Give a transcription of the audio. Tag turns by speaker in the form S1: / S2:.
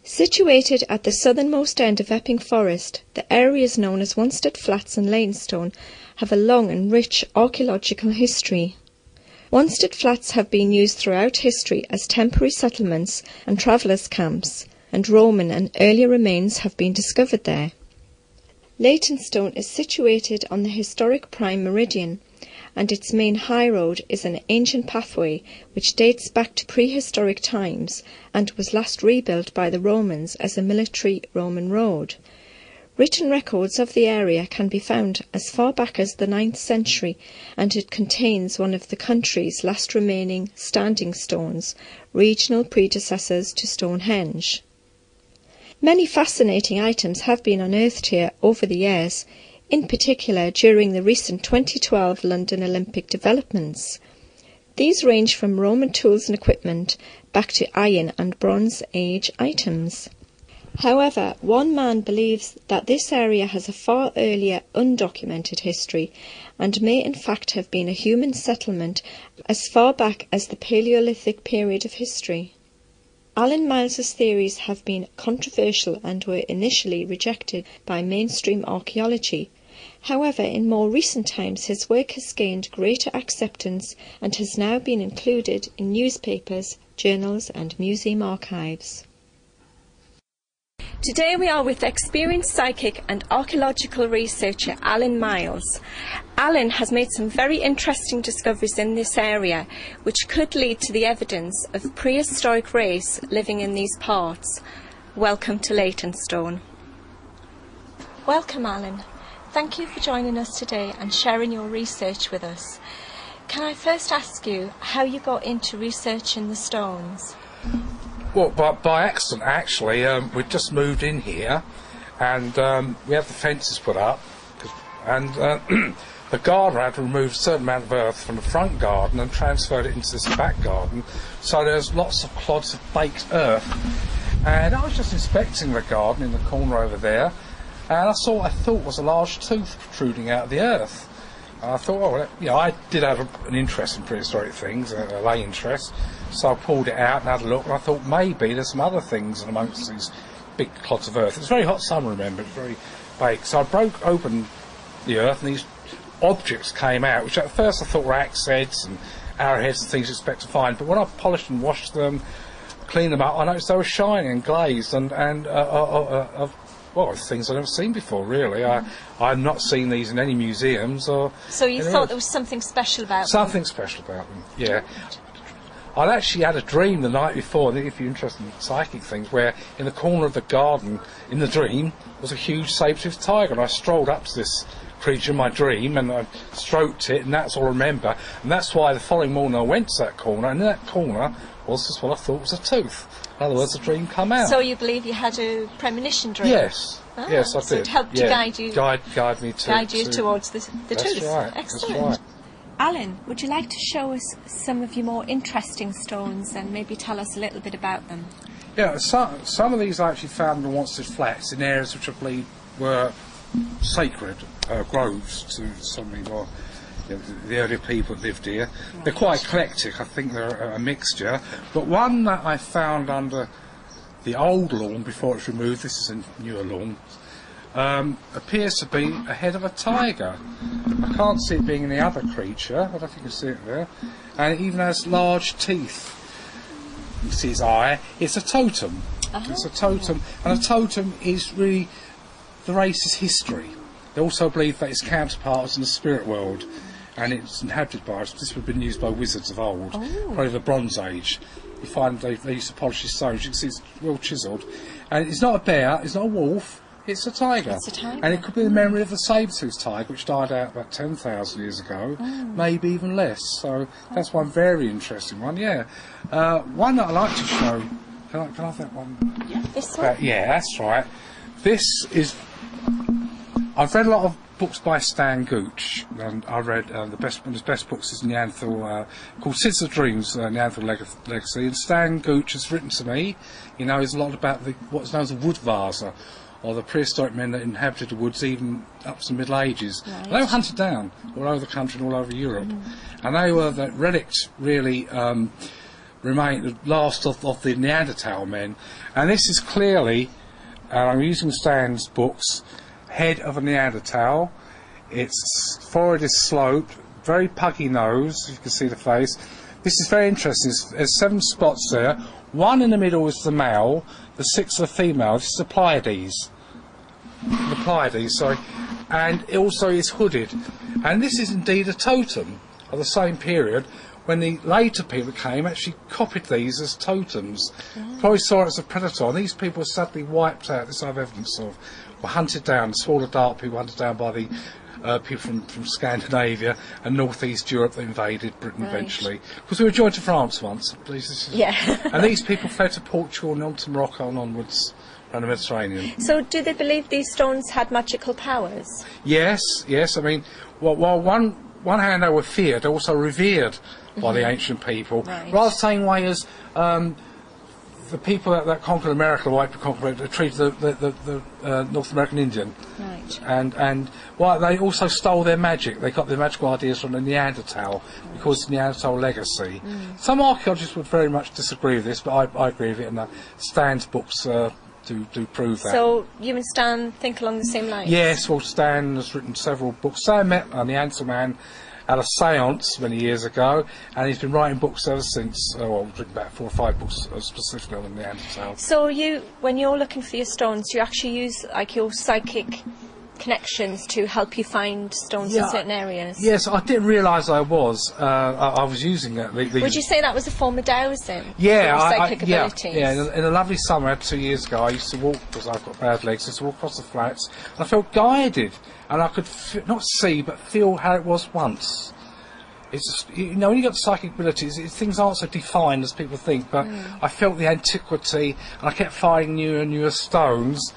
S1: Situated at the southernmost end of Epping Forest, the areas known as Wanstead Flats and Leytonstone have a long and rich archaeological history. Wanstead Flats have been used throughout history as temporary settlements and travellers' camps, and Roman and earlier remains have been discovered there. Leytonstone is situated on the historic Prime Meridian, and its main high road is an ancient pathway which dates back to prehistoric times and was last rebuilt by the Romans as a military Roman road. Written records of the area can be found as far back as the 9th century, and it contains one of the country's last remaining standing stones, regional predecessors to Stonehenge. Many fascinating items have been unearthed here over the years, in particular during the recent 2012 London Olympic developments. These range from Roman tools and equipment back to Iron and Bronze Age items. However, one man believes that this area has a far earlier undocumented history and may in fact have been a human settlement as far back as the Paleolithic period of history. Alan Miles's theories have been controversial and were initially rejected by mainstream archaeology. However, in more recent times his work has gained greater acceptance and has now been included in newspapers, journals and museum archives. Today we are with experienced psychic and archaeological researcher Alan Miles. Alan has made some very interesting discoveries in this area which could lead to the evidence of prehistoric race living in these parts. Welcome to Leytonstone. Welcome, Alan. Thank you for joining us today and sharing your research with us. Can I first ask you how you got into researching the stones?
S2: Well, by accident, actually. We'd just moved in here, and we had the fences put up, and the gardener had removed a certain amount of earth from the front garden and transferred it into this back garden, so there's lots of clods of baked earth. And I was just inspecting the garden in the corner over there, and I saw what I thought was a large tooth protruding out of the earth. And I thought, oh, well, you know, I did have an interest in prehistoric things, a lay interest, so I pulled it out and had a look, and I thought maybe there's some other things amongst these big clods of earth. It was a very hot summer, remember, it was very baked. So I broke open the earth, and these objects came out, which at first I thought were axe heads and arrowheads and things you expect to find, but when I polished and washed them, cleaned them up, I noticed they were shiny and glazed, and well, things I've never seen before, really. I've not seen these in any museums or...
S1: So you thought there was something special about them?
S2: Something special about them, yeah. I'd actually had a dream the night before, if you're interested in psychic things, where in the corner of the garden, in the dream, was a huge saber-toothed tiger, and I strolled up to this creature in my dream, and I stroked it, and that's all I remember. And that's why the following morning I went to that corner, and in that corner was just what I thought was a tooth. In other words, the dream come out.
S1: So you believe you had a premonition dream?
S2: Yes. Yes, I did.
S1: So it helped to guide you.
S2: Guide me
S1: towards the
S2: that's
S1: tooth.
S2: Right.
S1: Excellent.
S2: That's right.
S1: Alan, would you like to show us some of your more interesting stones and maybe tell us a little bit about them?
S2: Yeah, some of these I actually found in the Wanstead Flats in areas which I believe were sacred groves to some of the earlier people that lived here. Right. They're quite eclectic, I think they're a mixture. But one that I found under the old lawn before it's removed, this is a newer lawn, appears to be a head of a tiger. I can't see it being any other creature, I don't think you can see it there. And it even has large teeth. You see its eye. It's a totem. It's a totem, and a totem is really the race's history. They also believe that its counterpart is in the spirit world, and it's inhabited by us. This would have been used by wizards of old, probably the Bronze Age. You find they used to polish his stones. You can see it's well chiselled. And it's not a bear, it's not a wolf, it's a tiger.
S1: It's a tiger.
S2: And it could be the memory of the saber-toothed tiger, which died out about 10,000 years ago, maybe even less. So that's one very interesting one, yeah. One that I like to show, can I have that one?
S1: Yeah, this one?
S2: Yeah, that's right. This is... I've read a lot of books by Stan Gooch, and I read one of his best books is Neanderthal, called Seeds of Dreams, Neanderthal Legacy, and Stan Gooch has written to me. He knows a lot about what's known as the wood vaser, or the prehistoric men that inhabited the woods even up to the Middle Ages. Right. They were hunted down all over the country and all over Europe, and they were the relics, really, the last of the Neanderthal men. And this is clearly, I'm using Stan's books, head of a Neanderthal. Its forehead is sloped, very puggy nose, you can see the face. This is very interesting. There's 7 spots there. 1 in the middle is the male, the 6 are the female. This is the Pleiades. The Pleiades, sorry. And it also is hooded. And this is indeed a totem of the same period, when the later people came actually copied these as totems. Probably saw it as a predator, and these people were suddenly wiped out, this I have evidence of, were hunted down, smaller dark people hunted down by the people from Scandinavia and northeast Europe that invaded Britain eventually. Because we were joined to France once. And these people fled to Portugal and on to Morocco and onwards around the Mediterranean.
S1: So do they believe these stones had magical powers?
S2: Yes. I mean, while one hand they were feared, they were also revered by the ancient people. Rather the same way as the people that conquered America, the white people conquered America, treated the North American Indian. And well, they also stole their magic. They got their magical ideas from the Neanderthal, because Neanderthal legacy. Some archaeologists would very much disagree with this, but I agree with it, and Stan's books do prove that.
S1: So you and Stan think along the same lines?
S2: Yes, well, Stan has written several books. Stan met a Neanderthal man at a séance many years ago, and he's been writing books ever since. Well, written about 4 or 5 books specifically on the Neanderthal.
S1: So when you're looking for your stones, you actually use like your psychic connections to help you find stones in certain areas? Yes,
S2: I didn't realise I was. I was using it.
S1: Would you say that was a form of dowsing?
S2: Yeah,
S1: psychic abilities?
S2: Yeah. In a lovely summer I had 2 years ago, I used to walk, because I've got bad legs, I used to walk across the flats, and I felt guided, and I could not see but feel how it was once. It's just, you know, when you got psychic abilities, things aren't so defined as people think, but I felt the antiquity, and I kept finding newer and newer stones,